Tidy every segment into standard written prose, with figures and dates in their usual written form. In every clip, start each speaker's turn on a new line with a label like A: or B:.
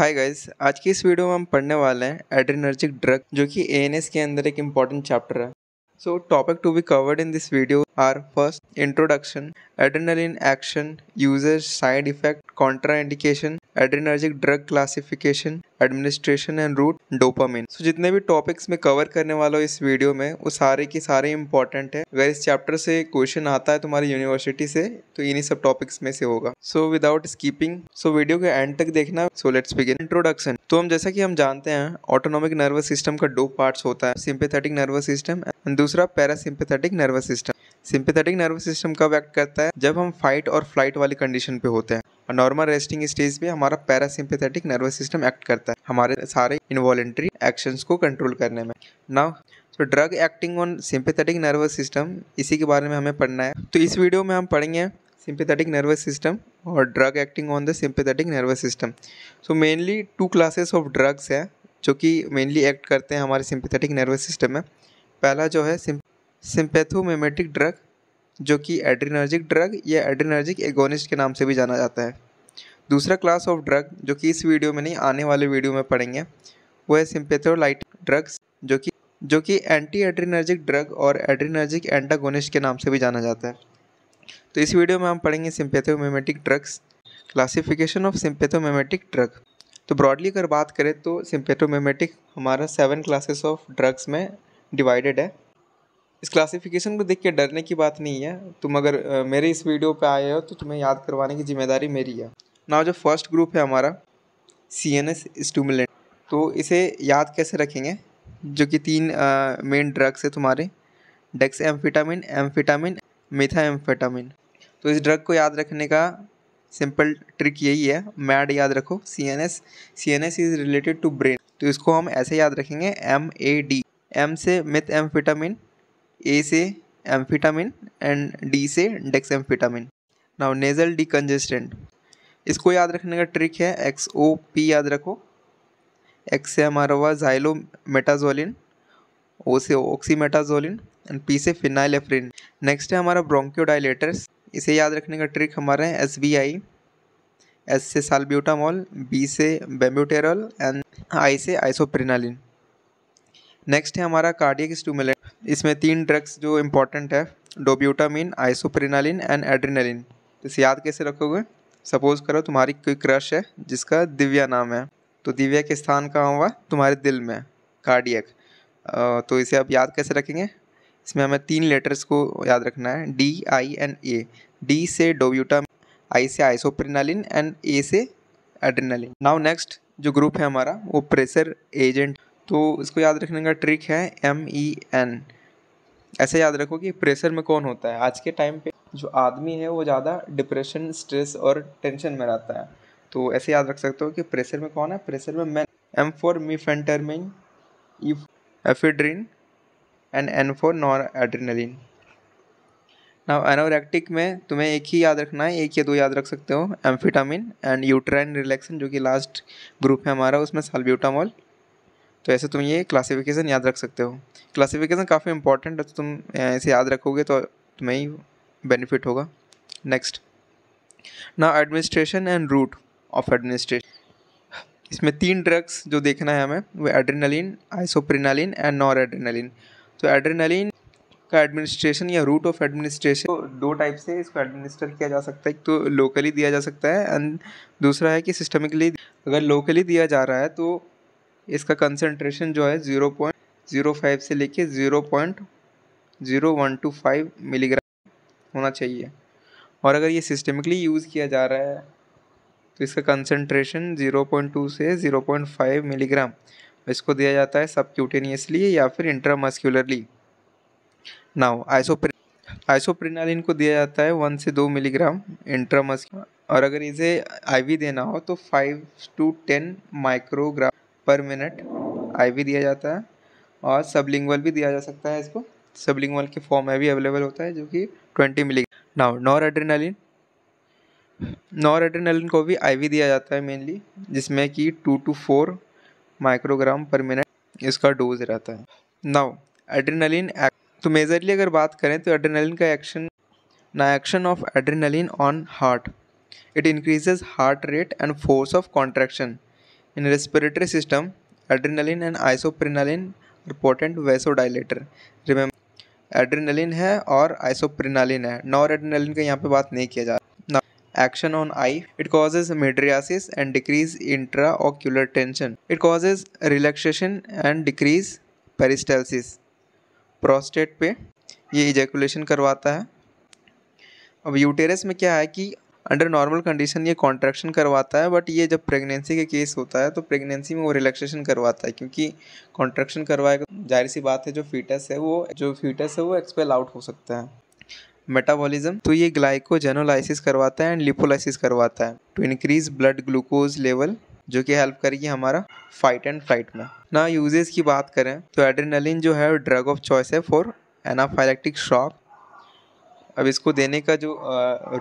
A: Hi guys, आज की इस वीडियो में हम पढ़ने वाले हैं एड्रेनर्जिक ड्रग जो कि एएनएस के अंदर एक इम्पॉर्टेंट चैप्टर है। So topic to be covered in this video are first introduction, adrenaline action, uses, side effect, contraindication, adrenergic drug classification, administration and route, dopamine. So जितने भी टॉपिक्स में cover करने वाला हूँ इस वीडियो में वो सारे के सारे इंपॉर्टेंट है। अगर इस चैप्टर से क्वेश्चन आता है तुम्हारी यूनिवर्सिटी से तो इन्हीं सब टॉपिक्स में से होगा। So without skipping, so video के एंड तक देखना। So let's begin. इंट्रोडक्शन। तो हम जैसा कि हम जानते हैं ऑटोनॉमिक नर्वस सिस्टम का दो पार्ट्स होता है, सिंपैथेटिक नर्वस सिस्टम एंड दूसरा parasympathetic nervous system. Sympathetic nervous system कब एक्ट करता है? जब हम फाइट और फ्लाइट वाली कंडीशन पे होते हैं। और नॉर्मल रेस्टिंग स्टेज पे हमारा पैरासिम्पैथेटिक नर्वस सिस्टम एक्ट करता है हमारे सारे इनवॉलेंट्री एक्शंस को कंट्रोल करने में। नाउ तो drug acting on sympathetic nervous system, इसी के बारे में हमें पढ़ना है। तो इस वीडियो में हम पढ़ेंगे सिंपैथेटिक नर्वस सिस्टम और drug acting on the sympathetic nervous system. So mainly two classes of drugs है जो कि मेनली एक्ट करते हैं हमारे सिंपैथेटिक नर्वस सिस्टम में। पहला जो है सिंपैथोमिमेटिक ड्रग जो कि एड्रेनर्जिक ड्रग या एड्रेनर्जिक एगोनिस्ट के नाम से भी जाना जाता है। दूसरा क्लास ऑफ ड्रग जो कि इस वीडियो में नहीं आने वाले वीडियो में पढ़ेंगे वो है सिंपैथोलाइटिक ड्रग्स जो कि एंटी एड्रेनर्जिक ड्रग और एड्रेनर्जिक एंटागोनिस्ट के नाम से भी जाना जाता है। तो इस वीडियो में हम पढ़ेंगे sympathomimetic drugs, classification of sympathomimetic drug. तो ब्रॉडली अगर बात करें तो सिंपैथोमिमेटिक हमारा 7 क्लासेस ऑफ ड्रग्स में डिवाइडेड है। इस क्लासिफिकेशन को देख के डरने की बात नहीं है। तुम अगर मेरे इस वीडियो पे आए हो तो तुम्हें याद करवाने की जिम्मेदारी मेरी है। नाउ जो फर्स्ट ग्रुप है हमारा CNS स्टिमुलेंट, तो इसे याद कैसे रखेंगे? जो कि 3 मेन ड्रग्स है तुम्हारे, डेक्सएम्फेटामिन, एम्फेटामिन, मेथाम्फेटामिन। तो इस ड्रग को याद रखने का सिंपल ट्रिक यही है, मैड याद रखो। CNS is related to brain, तो इसको हम ऐसे याद रखेंगे MAD। M से मेथाम्फेटामिन, A से एम्फेटामिन एंड D से डेक्सएम्फेटामिन। नाउ नेजल डिकंजेस्टेंट, इसको याद रखने का ट्रिक है XOP याद रखो। X से हमारा हुआ ज़ाइलोमेटाज़ोलिन, O से ऑक्सीमेटाज़ोलिन एंड P से फिनाइलेफ्रिन। नेक्स्ट है हमारा ब्रोंकियोडाइलेटर्स, इसे याद रखने का ट्रिक हमारा है SBI। S से साल्ब्यूटामॉल, B से बेम्ब्यूटेरॉल एंड I से आइसोप्रिनालिन। नेक्स्ट है हमारा कार्डियक स्टिमुलेंट, इसमें 3 ड्रग्स जो इम्पोर्टेंट है, डोब्यूटामिन, आइसोप्रिनालिन एंड एड्रेनलिन। इसे याद कैसे रखोगे? सपोज करो तुम्हारी कोई क्रश है जिसका दिव्या नाम है, तो दिव्या के स्थान कहाँ हुआ? तुम्हारे दिल में, कार्डियक। तो इसे आप याद कैसे रखेंगे? इसमें हमें 3 लेटर्स को याद रखना है, D, I and A। D से डोब्यूटामिन, I से आइसोप्रिनालिन एंड A से एड्रेनलिन। नाउ नेक्स्ट जो ग्रुप है हमारा वो प्रेशर एजेंट, तो इसको याद रखने का ट्रिक है MEN। ऐसे याद रखो कि प्रेशर में कौन होता है? आज के टाइम पे जो आदमी है वो ज़्यादा डिप्रेशन, स्ट्रेस और टेंशन में रहता है, तो ऐसे याद रख सकते हो कि प्रेशर में कौन है? प्रेशर में men. M for mephentermine, E ephedrine and N for noradrenaline. Now anorectic में तुम्हें एक ही याद रखना है, 1 या 2 याद रख सकते हो, एम्फेटामिन एंड यूट्राइन रिलैक्सन जो कि लास्ट ग्रुप है हमारा, उसमें साल्ब्यूटामॉल। तो ऐसे तुम ये क्लासिफिकेशन याद रख सकते हो। क्लासिफिकेशन काफ़ी इंपॉर्टेंट है, तो तुम इसे याद रखोगे तो तुम्हें ही बेनिफिट होगा। Next, now administration and route of administration, इसमें 3 ड्रग्स जो देखना है हमें वो adrenaline, isoprenaline and noradrenaline. तो एड्रेनलिन का एडमिनिस्ट्रेशन या रूट ऑफ एडमिनिस्ट्रेशन तो 2 टाइप से इसको एडमिनिस्टर किया जा सकता है। एक तो लोकली दिया जा सकता है एंड दूसरा है कि सिस्टमिकली। अगर लोकली दिया जा रहा है तो इसका कंसंट्रेशन जो है 0.05 से लेके 0.0125 मिलीग्राम होना चाहिए। और अगर ये सिस्टमिकली यूज़ किया जा रहा है तो इसका कंसंट्रेशन 0.2 से 0.5 मिलीग्राम इसको दिया जाता है सबक्यूटेनियसली या फिर इंट्रामस्कुलरली। नाउ आइसोप्रिनालिन को दिया जाता है 1 से 2 मिलीग्राम इंट्रामस्कुलर, और अगर इसे IV देना हो तो 5 to 10 माइक्रोग्राम पर मिनट IV दिया जाता है। और सबलिंगुअल भी दिया जा सकता है, इसको सबलिंगुअल के फॉर्म में भी अवेलेबल होता है जो कि 20 मिलीग्राम। नाउ नॉर एड्रेनलिन को भी IV दिया जाता है मेनली, जिसमें कि 2 to 4 माइक्रोग्राम पर मिनट इसका डोज रहता है। नाउ एड्रेनलिन, तो मेजरली अगर बात करें तो एड्रेनलिन का action of adrenaline on heart, it increases heart rate and force of contraction in respiratory system adrenaline and isoprenaline potent vasodilator. Remember adrenaline है और आइसोप्रेनालिन है, नॉर एड्रेनलिन का यहाँ पे बात नहीं किया जा रहा। Action on eye, it causes mydriasis and decrease intraocular tension. It causes relaxation and decrease peristalsis. Prostate पे ये इजैकुलेशन करवाता है। अब यूटेरस में क्या है कि अंडर नॉर्मल कंडीशन ये कॉन्ट्रैक्शन करवाता है, बट ये जब प्रेगनेंसी के केस होता है तो प्रेगनेंसी में वो रिलैक्सेशन करवाता है, क्योंकि कॉन्ट्रैक्शन करवाएगा जाहिर सी बात है जो फीटस है वो एक्सपेल आउट हो सकता है। मेटाबॉलिज्म, तो ये ग्लाइकोजेनोलाइसिस करवाता है एंड लिपोलाइसिस करवाता है to increase blood glucose level, जो कि हेल्प करेगी हमारा फाइट एंड फ्लाइट में। ना यूजेस की बात करें तो एड्रेनलिन जो है ड्रग ऑफ चॉइस है फॉर एनाफाइलेक्टिक शॉक। अब इसको देने का जो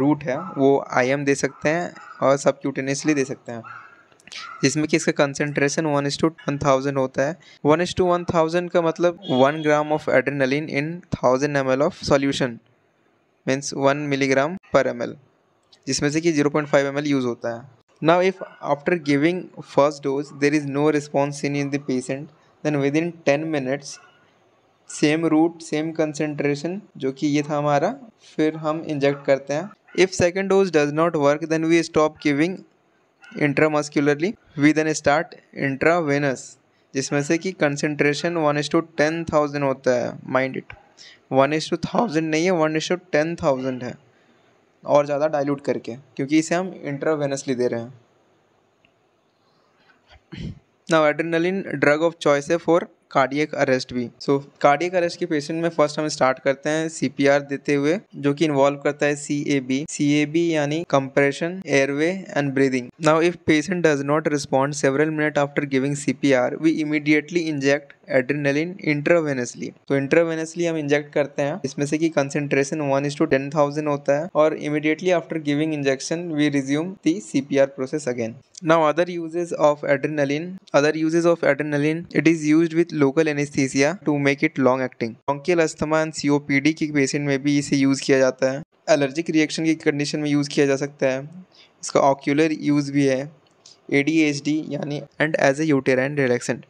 A: रूट है वो IM दे सकते हैं और सबक्यूटेनियसली दे सकते हैं, जिसमें कि इसका कंसंट्रेशन 1:1000 होता है। 1:1000 का मतलब 1 gram of adrenaline in 1000 ml of solution means 1 milligram पर ml, जिसमें से कि 0.5 ml यूज होता है। Now if after giving first dose there is no response in the patient, then within 10 minutes same route same concentration जो कि ये था हमारा, फिर हम इंजेक्ट करते हैं। If second dose does not work then we stop giving intramuscularly, we then start intravenous, जिसमें से कि कंसेंट्रेशन 1:10,000 होता है। माइंड इट, 1:1000 नहीं है, 1:10,000 है, और ज़्यादा डाइल्यूट करके, क्योंकि इसे हम इंट्रावेनसली दे रहे हैं। Now adrenaline drug of choice है फॉर कार्डियक अरेस्ट भी। सो कार्डियक अरेस्ट के पेशेंट में फर्स्ट हम स्टार्ट करते हैं CPR देते हुए, जो कि इन्वॉल्व करता है CAB यानी compression, airway and breathing. Now if patient does not respond several minute after giving CPR, we immediately inject adrenaline intravenously. तो इंट्रावेनसली हम इंजेक्ट करते हैं, इसमें से कि कंसेंट्रेशन 1:10,000 होता है, और immediately after giving injection we resume the CPR process again. Now other uses of adrenaline, it is used with local anesthesia to make it long acting. Bronchial asthma and COPD के patient में भी इसे use किया जाता है। Allergic reaction की condition में use किया जा सकता है। इसका ऑक्यूलर यूज़ भी है, ADHD यानी and as a uterine relaxant.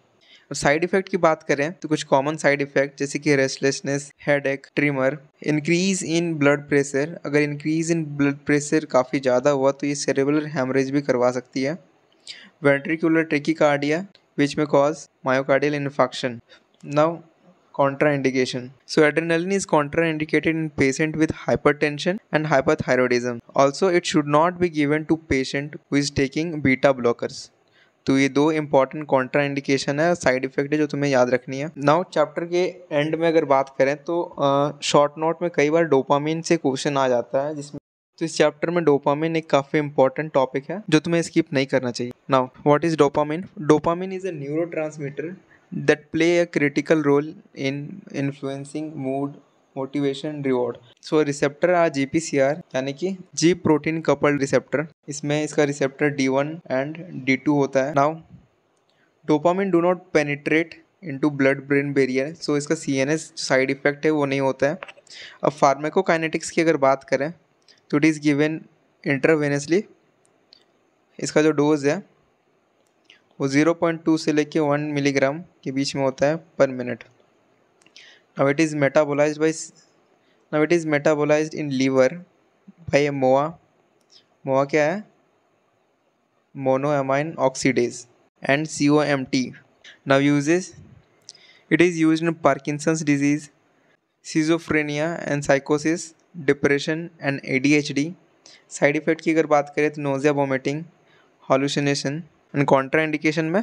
A: Side effect की बात करें तो कुछ कॉमन साइड इफेक्ट जैसे कि restlessness, headache, trimmer, increase in blood pressure. अगर इंक्रीज इन ब्लड प्रेशर काफ़ी ज़्यादा हुआ तो ये सेरेब्रल हेमरेज भी करवा सकती है। वेंट्रिकुलर ट्रैकिकार्डिया विच में cause myocardial infection. Now contraindication. So adrenaline is contraindicated in patient with hypertension and hyperthyroidism. Also it should not be given to patient who is taking beta blockers. तो ये दो important Contra indication है, side effect है जो तुम्हें याद रखनी है। नाउ चैप्टर के एंड में अगर बात करें तो शॉर्ट नोट में कई बार डोपामिन से क्वेश्चन आ जाता है, जिसमें तो इस चैप्टर में डोपामिन एक काफ़ी इंपॉर्टेंट टॉपिक है जो तुम्हें स्किप नहीं करना चाहिए। Now what is dopamine? Dopamine is a neurotransmitter that play a critical role in influencing mood, motivation, reward. So receptor are GPCR यानी कि G protein coupled receptor, इसमें इसका receptor D1 and D2 होता है। Now dopamine do not penetrate into blood brain barrier, so इसका CNS side effect है वो नहीं होता है। अब फार्माकोकाइनेटिक्स की अगर बात करें तो इट इज़ गिवन इंट्रावेनसली। इसका जो डोज है वो 0.2 से लेके 1 मिलीग्राम के बीच में होता है per minute. Now it is metabolized in liver by MOA। MOA क्या है? Monoamine oxidase and COMT। Now uses, it is used in Parkinson's disease, schizophrenia and साइकोसिस, depression and ADHD। Side effect की अगर बात करें तो nausea, vomiting, hallucination। And contraindication में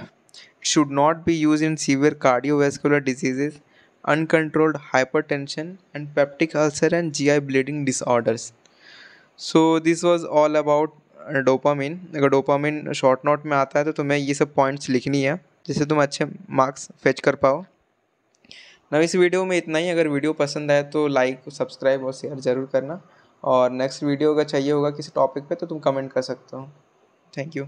A: should not be used in severe cardiovascular diseases, uncontrolled hypertension and peptic ulcer and GI bleeding disorders. So this was all about dopamine. अगर dopamine short note में आता है तो तुम्हें ये सब points लिखनी है जिससे तुम अच्छे मार्क्स फेच कर पाओ। ना इस वीडियो में इतना ही। अगर वीडियो पसंद आए तो लाइक, सब्सक्राइब और शेयर ज़रूर करना, और नेक्स्ट वीडियो अगर चाहिए होगा किसी टॉपिक पे तो तुम कमेंट कर सकते हो। Thank you.